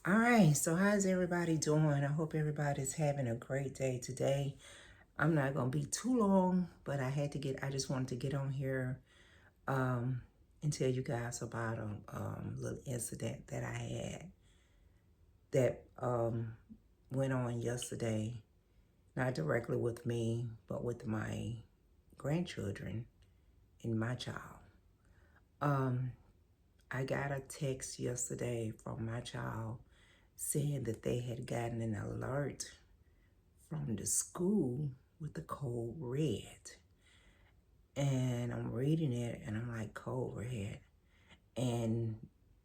All right, so how's everybody doing? I hope everybody's having a great day today. I'm not gonna be too long, but I just wanted to get on here um, and tell you guys about a little incident that I had that went on yesterday, not directly with me, but with my grandchildren and my child. Um, I got a text yesterday from my child saying that they had gotten an alert from the school with the code red. And I'm reading it and I'm like, code red. And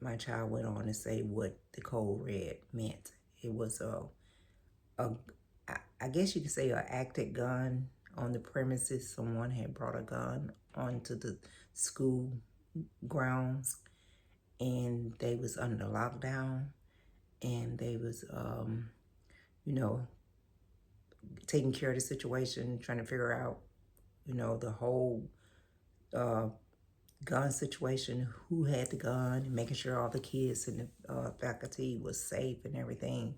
my child went on to say what the code red meant. It was a I guess you could say a active gun on the premises. Someone had brought a gun onto the school grounds and they was under lockdown and they was you know taking care of the situation, trying to figure out the whole uh, gun situation, who had the gun, making sure all the kids and the faculty was safe and everything.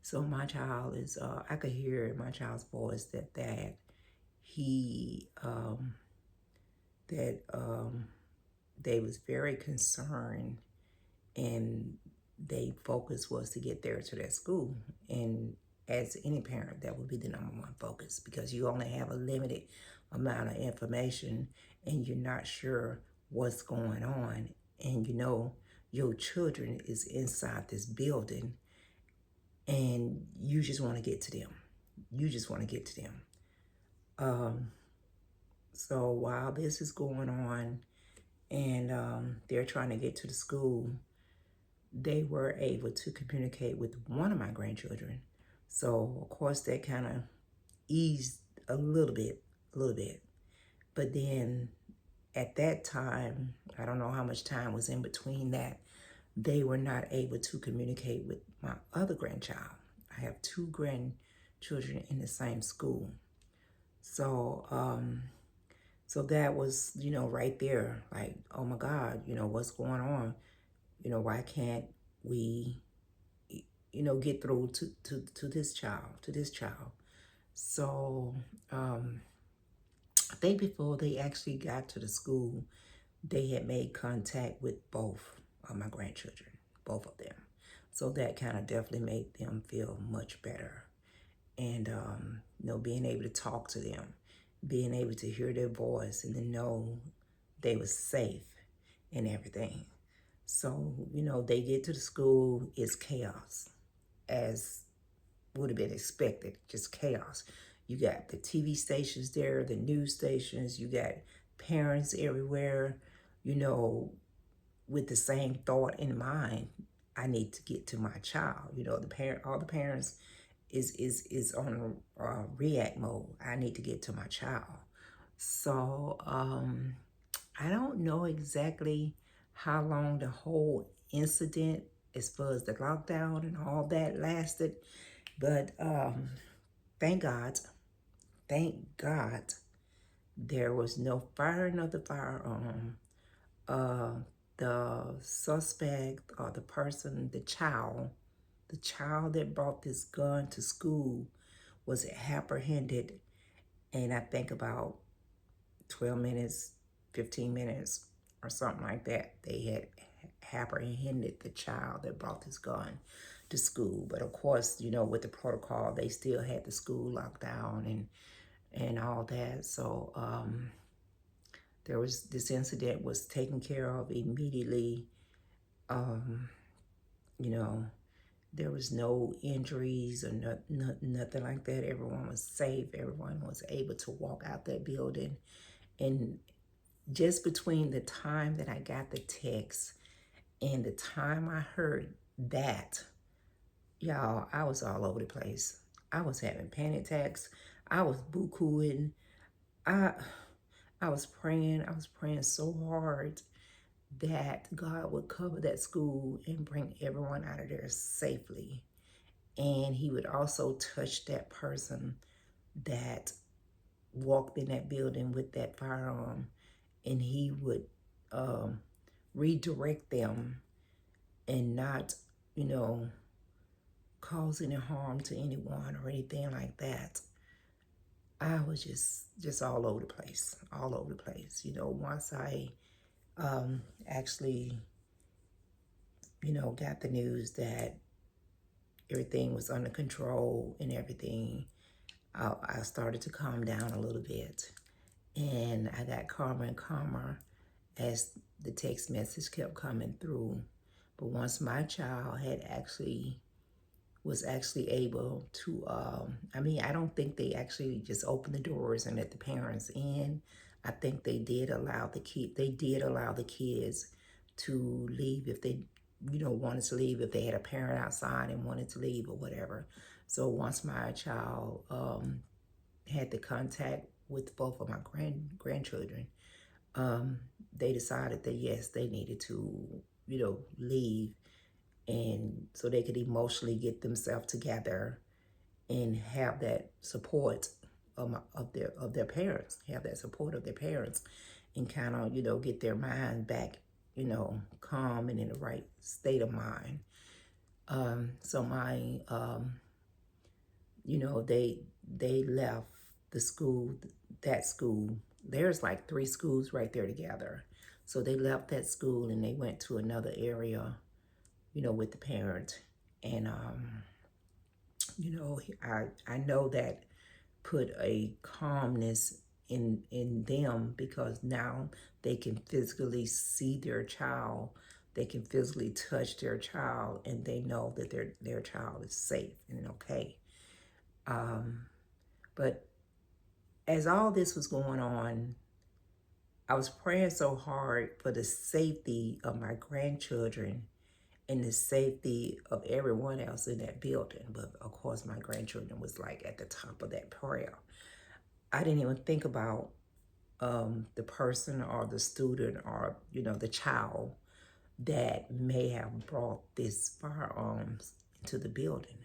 So my child is, I could hear in my child's voice that he, that they was very concerned and they focus was to get there to that school. And as any parent, that would be the number one focus because you only have a limited amount of information and you're not sure what's going on. And your children is inside this building and you just want to get to them. You just want to get to them. Um, so while this is going on and they're trying to get to the school, they were able to communicate with one of my grandchildren. So of course that kind of eased a little bit. But then at that time, I don't know how much time was in between that, they were not able to communicate with my other grandchild. I have two grandchildren in the same school. So so that was, right there, like, oh my God, what's going on? Why can't we get through to this child. So I think before they actually got to the school, they had made contact with both of my grandchildren, both of them. So that kind of definitely made them feel much better. And, being able to talk to them, being able to hear their voice and to know they were safe and everything. So, they get to the school, it's chaos, as would have been expected, just chaos. You got the TV stations there, the news stations, you got parents everywhere, you know, with the same thought in mind. I need to get to my child. All the parents is on react mode. I need to get to my child. So I don't know exactly how long the whole incident, as far as the lockdown and all that, lasted, but thank God, there was no firing of the firearm. Uh, the suspect or the child that brought this gun to school was apprehended, and I think about 12 minutes, 15 minutes, or something like that, they had apprehended the child that brought this gun to school. But of course, with the protocol, they still had the school locked down and all that. So this incident was taken care of immediately. Um, you know, there was no injuries or nothing like that. Everyone was safe. Everyone was able to walk out that building. And just between the time that I got the text and the time I heard that, y'all, I was all over the place. I was having panic attacks. I was boo-cooing. I I was praying. I was praying so hard that God would cover that school and bring everyone out of there safely. And he would also touch that person that walked in that building with that firearm, and he would redirect them and not, you know, cause any harm to anyone or anything like that. I was just all over the place, all over the place. Once I actually, got the news that everything was under control and everything, I started to calm down a little bit. And I got calmer and calmer as the text message kept coming through. But once my child was actually able to, I don't think they actually just opened the doors and let the parents in. I think they did allow the kids to leave if they, wanted to leave, if they had a parent outside and wanted to leave or whatever. So once my child had the contact with both of my grandchildren, they decided that yes, they needed to, leave, and so they could emotionally get themselves together and have that support of their parents, have that support of their parents, and kind of get their mind back, calm and in the right state of mind. So my they left the school, that school. There's like 3 schools right there together. So they left that school and they went to another area, with the parent. And, I know that put a calmness in them, because now they can physically see their child. They can physically touch their child, and they know that their child is safe and okay. But as all this was going on, I was praying so hard for the safety of my grandchildren and the safety of everyone else in that building. But of course, my grandchildren was like at the top of that prayer. I didn't even think about the person or the student or, the child that may have brought this firearms into the building.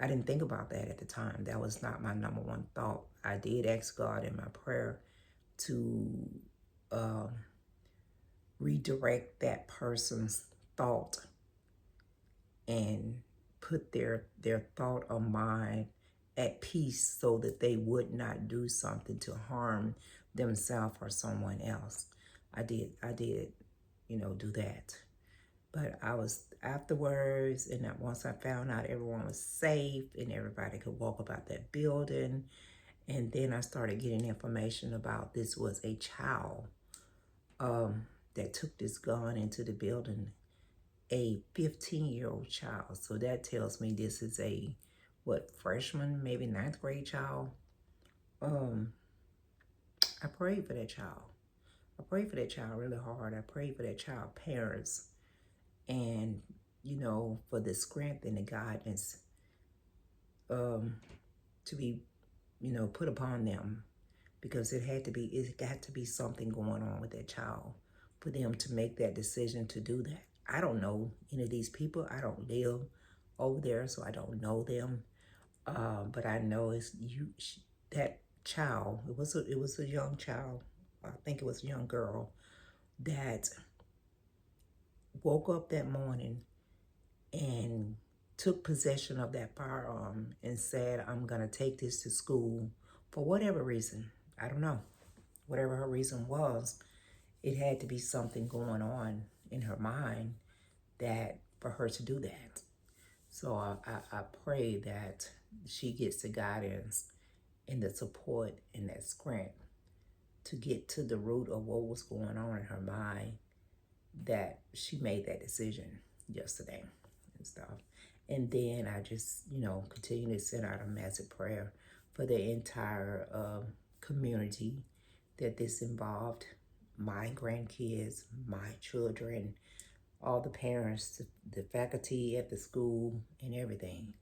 I didn't think about that at the time. That was not my number one thought. I did ask God in my prayer to redirect that person's thought and put their thought or mind at peace, so that they would not do something to harm themselves or someone else. I did, do that. But I was afterwards, and once I found out everyone was safe and everybody could walk about that building, and then I started getting information about this was a child that took this gun into the building, a 15-year-old child. So that tells me this is a, freshman, maybe 9th grade child. I prayed for that child. I prayed for that child really hard. I prayed for that child parents, and, for the strength and the guidance to be, put upon them, because it got to be something going on with that child for them to make that decision to do that. I don't know any of these people. I don't live over there, so I don't know them. But I know that child. It was a young child. I think it was a young girl that woke up that morning and took possession of that firearm and said, I'm going to take this to school for whatever reason. I don't know. Whatever her reason was, it had to be something going on in her mind that for her to do that. So I pray that she gets the guidance and the support and that strength to get to the root of what was going on in her mind, that she made that decision yesterday and stuff. And then I just, continue to send out a massive prayer for the entire community that this involved, my grandkids, my children, all the parents, the faculty at the school, and everything.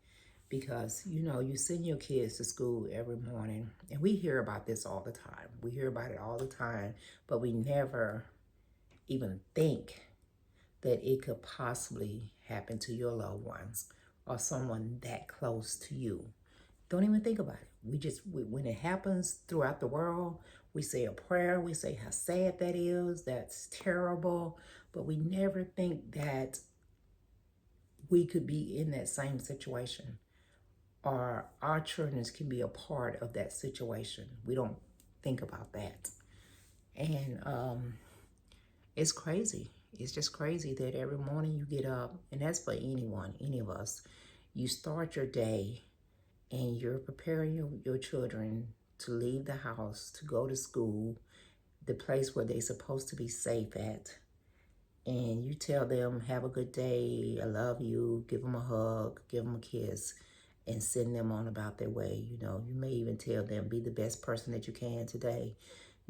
Because, you send your kids to school every morning, and we hear about this all the time. We hear about it all the time, but we never even think that it could possibly happen to your loved ones or someone that close to you. Don't even think about it. When it happens throughout the world, we say a prayer, we say how sad that is, that's terrible, but we never think that we could be in that same situation, or our children can be a part of that situation. We don't think about that. And it's crazy. It's just crazy that every morning you get up, and that's for anyone, any of us. You start your day and you're preparing your children to leave the house, to go to school, the place where they're supposed to be safe at. And you tell them, have a good day, I love you, give them a hug, give them a kiss, and send them on about their way. You know, you may even tell them, be the best person that you can today.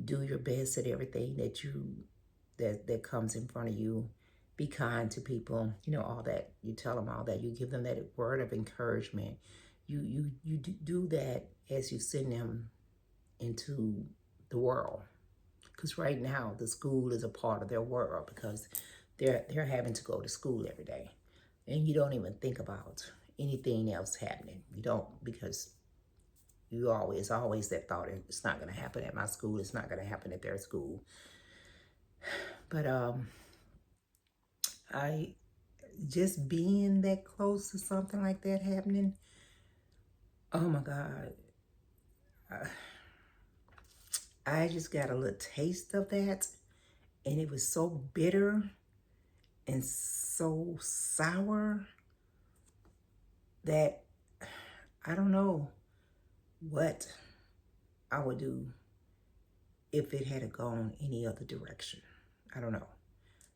Do your best at everything that comes in front of you. Be kind to people, you know, all that. You tell them all that. You give them that word of encouragement. You do that as you send them into the world. Because right now the school is a part of their world, because they're having to go to school every day, and you don't even think about anything else happening. You don't, because you always that thought, it's not going to happen at my school, it's not going to happen at their school. But I just being that close to something like that happening, oh my God, I just got a little taste of that, and it was so bitter and so sour that I don't know what I would do if it had gone any other direction. I don't know.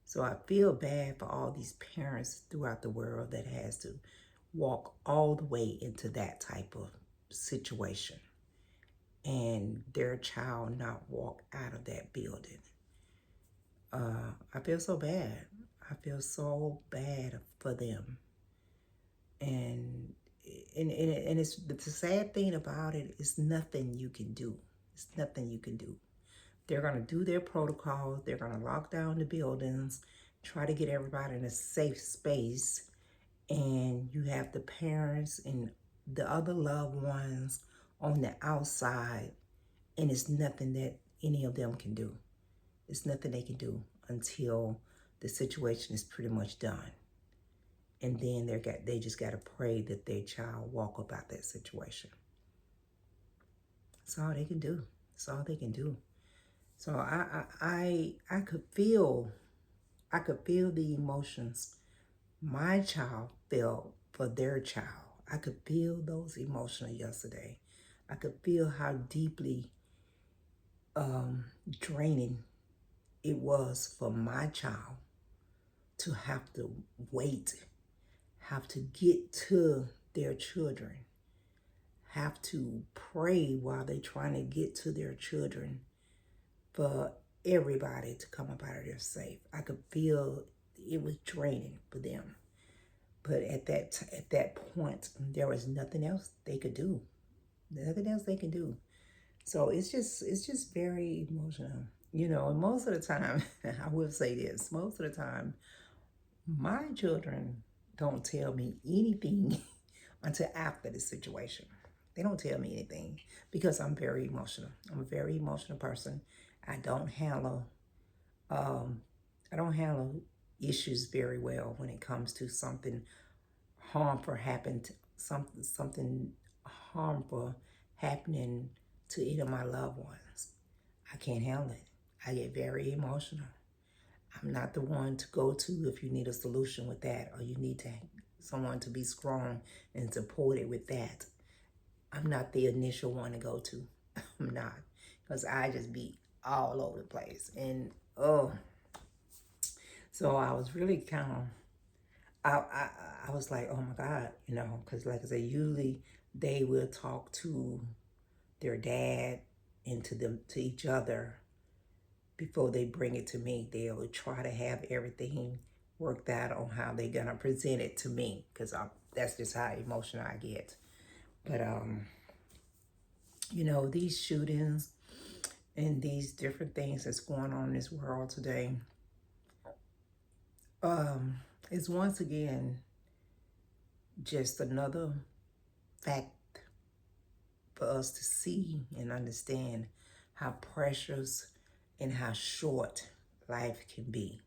So I feel bad for all these parents throughout the world that has to walk all the way into that type of situation and their child not walk out of that building. I feel so bad. I feel so bad for them. And it's the sad thing about it is nothing you can do. It's nothing you can do. They're going to do their protocols. They're going to lock down the buildings, try to get everybody in a safe space. And you have the parents and the other loved ones on the outside. And it's nothing that any of them can do. It's nothing they can do until the situation is pretty much done. And then they just got to pray that their child walk up out that situation. That's all they can do. That's all they can do. So I could feel the emotions my child felt for their child. I could feel those emotions yesterday. I could feel how deeply draining it was for my child to have to wait, have to get to their children, have to pray while they're trying to get to their children for everybody to come up out of there safe. I could feel it was draining for them. But at that point, there was nothing else they could do. Nothing else they can do. So it's just very emotional. You know, and most of the time, I will say this, most of the time, my children don't tell me anything until after the situation. They don't tell me anything because I'm very emotional. I'm a very emotional person. I don't handle issues very well when it comes to something harmful happened, something harmful happening to either of my loved ones. I can't handle it. I get very emotional. I'm not the one to go to if you need a solution with that, or you need someone to be strong and supported with that. I'm not the initial one to go to. I'm not, because I just be all over the place. And so I was really kind of, I was like, oh my God, you know, because like I said, usually they will talk to their dad and to each other before they bring it to me. They'll try to have everything worked out on how they're gonna present it to me, because that's just how emotional I get. But you know, these shootings and these different things that's going on in this world today, is once again just another fact for us to see and understand how precious and how short life can be.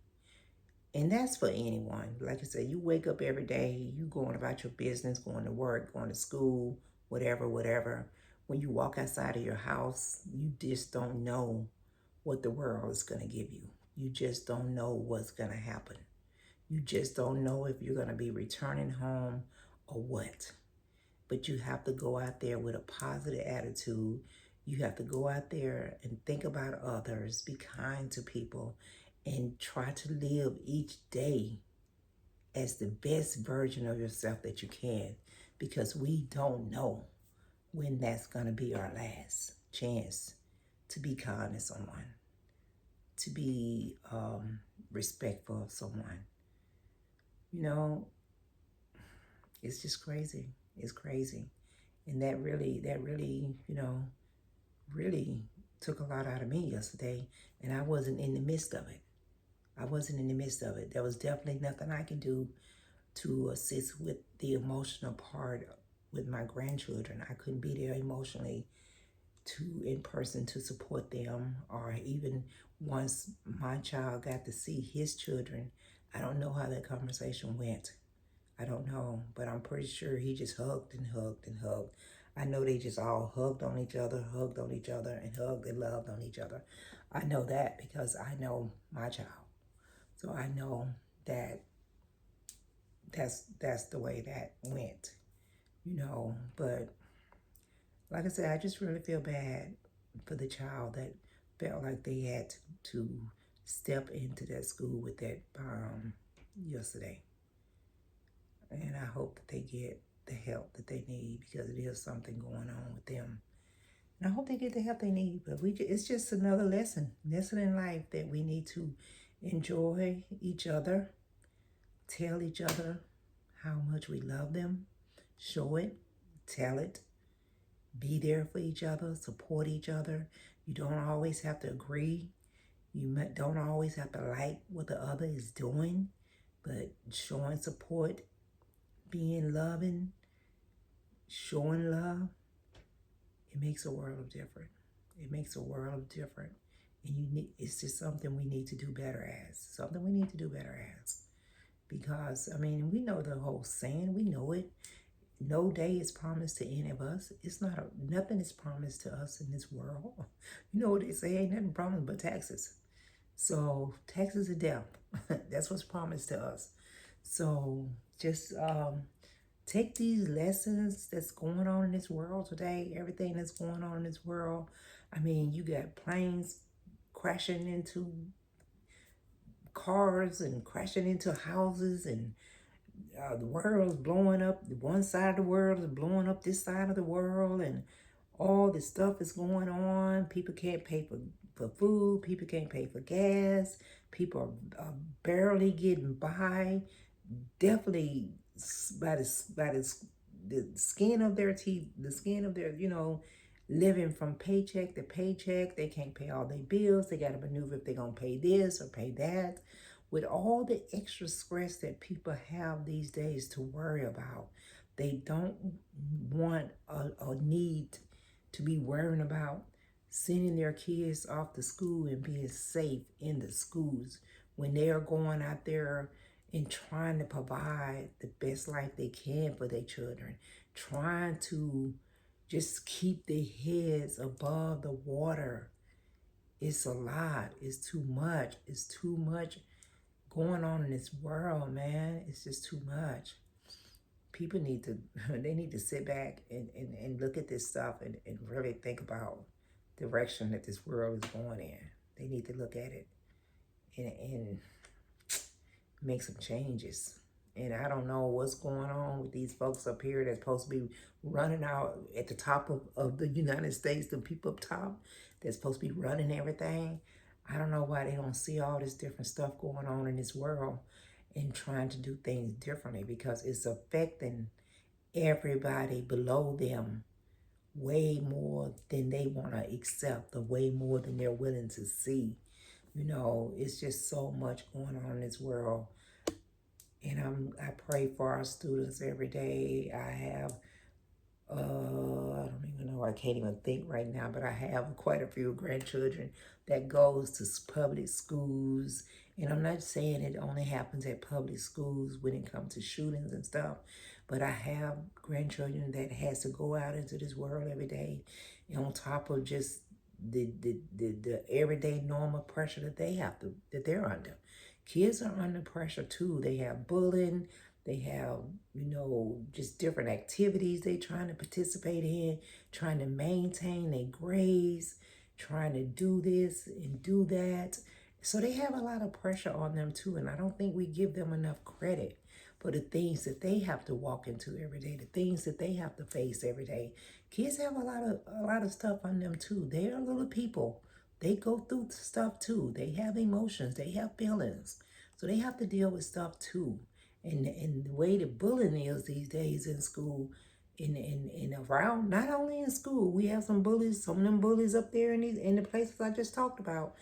And that's for anyone. Like I said, you wake up every day, you going about your business, going to work, going to school, whatever, whatever. When you walk outside of your house, you just don't know what the world is going to give you. You just don't know what's going to happen. You just don't know if you're going to be returning home or what. But you have to go out there with a positive attitude. You have to go out there and think about others, be kind to people, and try to live each day as the best version of yourself that you can, because we don't know when that's going to be our last chance to be kind to someone, to be respectful of someone. You know, it's just crazy. It's crazy. And that really, really took a lot out of me yesterday. And I wasn't in the midst of it. I wasn't in the midst of it. There was definitely nothing I can do to assist with the emotional part with my grandchildren. I couldn't be there emotionally in person to support them, or even once my child got to see his children. I don't know how that conversation went. I don't know, but I'm pretty sure he just hugged and hugged and hugged. I know they just all hugged on each other, and hugged and loved on each other. I know that because I know my child. So I know that that's the way that went, but like I said, I just really feel bad for the child that felt like they had to step into that school with that yesterday. And I hope that they get the help that they need, because it is something going on with them. And I hope they get the help they need. But it's just another lesson in life, that we need to enjoy each other, tell each other how much we love them, show it, tell it, be there for each other, support each other. You don't always have to agree. You don't always have to like what the other is doing, but showing support, being loving, showing love, it makes a world of difference. It makes a world of difference. And it's just something we need to do better as. Something we need to do better as. Because, I mean, we know the whole saying. We know it. No day is promised to any of us. Nothing is promised to us in this world. You know what they say, ain't nothing promised but taxes. So taxes are death. That's what's promised to us. So just take these lessons that's going on in this world today, everything that's going on in this world. I mean, you got planes crashing into cars and crashing into houses, and the world is blowing up. One side of the world is blowing up this side of the world, and all this stuff is going on. People can't pay for food. People can't pay for gas. People are barely getting by. Definitely by the skin of their teeth, the skin of their, living from paycheck to paycheck. They can't pay all their bills. They got to maneuver if they're going to pay this or pay that. With all the extra stress that people have these days to worry about, they don't want or need to be worrying about sending their kids off to school and being safe in the schools when they are going out there and trying to provide the best life they can for their children, trying to just keep their heads above the water. It's a lot. It's too much. It's too much going on in this world, man. It's just too much. People need to they need to sit back and look at this stuff and really think about the direction that this world is going in. They need to look at it and make some changes. And I don't know what's going on with these folks up here that's supposed to be running out at the top of the United States, the people up top that's supposed to be running everything. I don't know why they don't see all this different stuff going on in this world and trying to do things differently, because it's affecting everybody below them way more than they want to accept, or way more than they're willing to see. It's just so much going on in this world. And I pray for our students every day. I have, I don't even know, I can't even think right now, but I have quite a few grandchildren that goes to public schools, And I'm not saying it only happens at public schools when it comes to shootings and stuff, but I have grandchildren that has to go out into this world every day, and on top of just the everyday normal pressure that they're under. Kids are under pressure too. They have bullying, they have, just different activities they trying to participate in, trying to maintain their grades, trying to do this and do that. So they have a lot of pressure on them too, and I don't think we give them enough credit for the things that they have to walk into every day, the things that they have to face every day. Kids have a lot of stuff on them too. They are little people. They go through stuff too. They have emotions. They have feelings. So they have to deal with stuff too. And the way the bullying is these days in school, in around, not only in school, we have some bullies, some of them bullies up there in the places I just talked about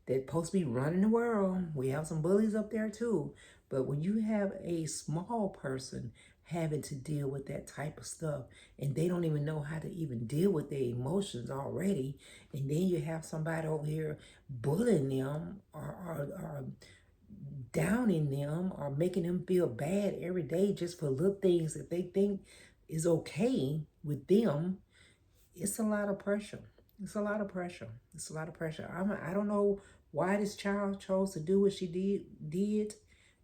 that supposed to be running the world. We have some bullies up there too. But when you have a small person having to deal with that type of stuff, and they don't even know how to even deal with their emotions already, and then you have somebody over here bullying them or downing them or making them feel bad every day just for little things that they think is okay with them, it's a lot of pressure. It's a lot of pressure. It's a lot of pressure. I don't know why this child chose to do what she did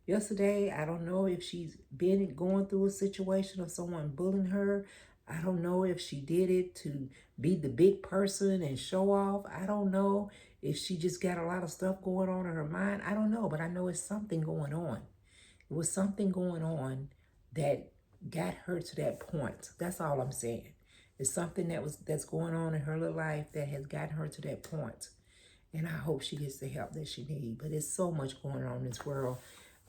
yesterday. I don't know if she's been going through a situation of someone bullying her. I don't know if she did it to be the big person and show off. I don't know if she just got a lot of stuff going on in her mind. I don't know, but I know it's something going on. It was something going on that got her to that point. That's all I'm saying. It's something that's going on in her little life that has gotten her to that point. And I hope she gets the help that she needs. But it's so much going on in this world.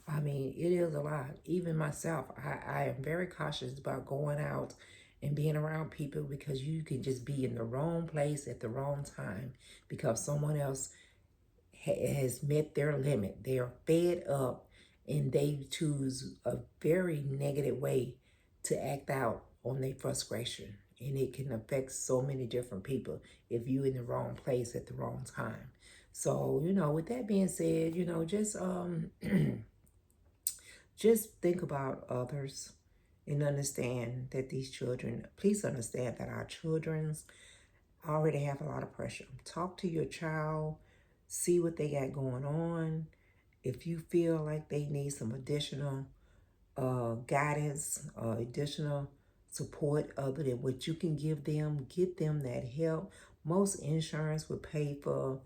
I mean, it is a lot. Even myself, I am very cautious about going out and being around people because you can just be in the wrong place at the wrong time because someone else has met their limit. They are fed up and they choose a very negative way to act out on their frustration. And it can affect so many different people if you're in the wrong place at the wrong time. So, with that being said, just just think about others and understand that these children, please understand that our children's already have a lot of pressure. Talk to your child, see what they got going on. If you feel like they need some additional guidance, additional support other than what you can give them, get them that help. Most insurance would pay for,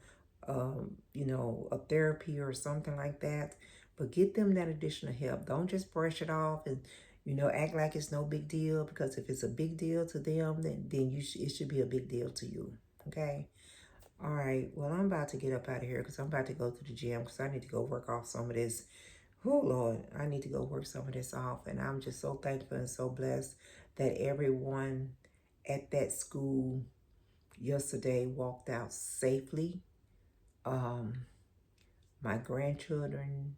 a therapy or something like that. But get them that additional help. Don't just brush it off and, act like it's no big deal. Because if it's a big deal to them, then it should be a big deal to you. Okay? All right. Well, I'm about to get up out of here because I'm about to go to the gym because I need to go work off some of this. Oh, Lord, I need to go work some of this off. And I'm just so thankful and so blessed that everyone at that school yesterday walked out safely. My grandchildren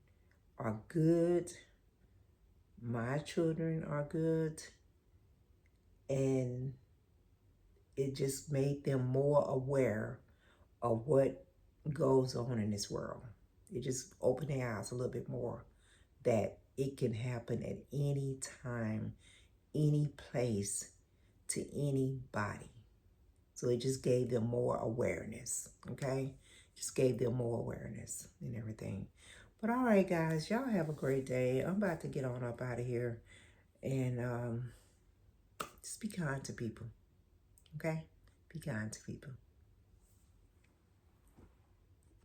are good. My children are good. And it just made them more aware of what goes on in this world. It just opened their eyes a little bit more that it can happen at any time, any place, to anybody. So it just gave them more awareness, okay? Just gave them more awareness and everything. But all right, guys, y'all have a great day. I'm about to get on up out of here. And just be kind to people, okay? Be kind to people.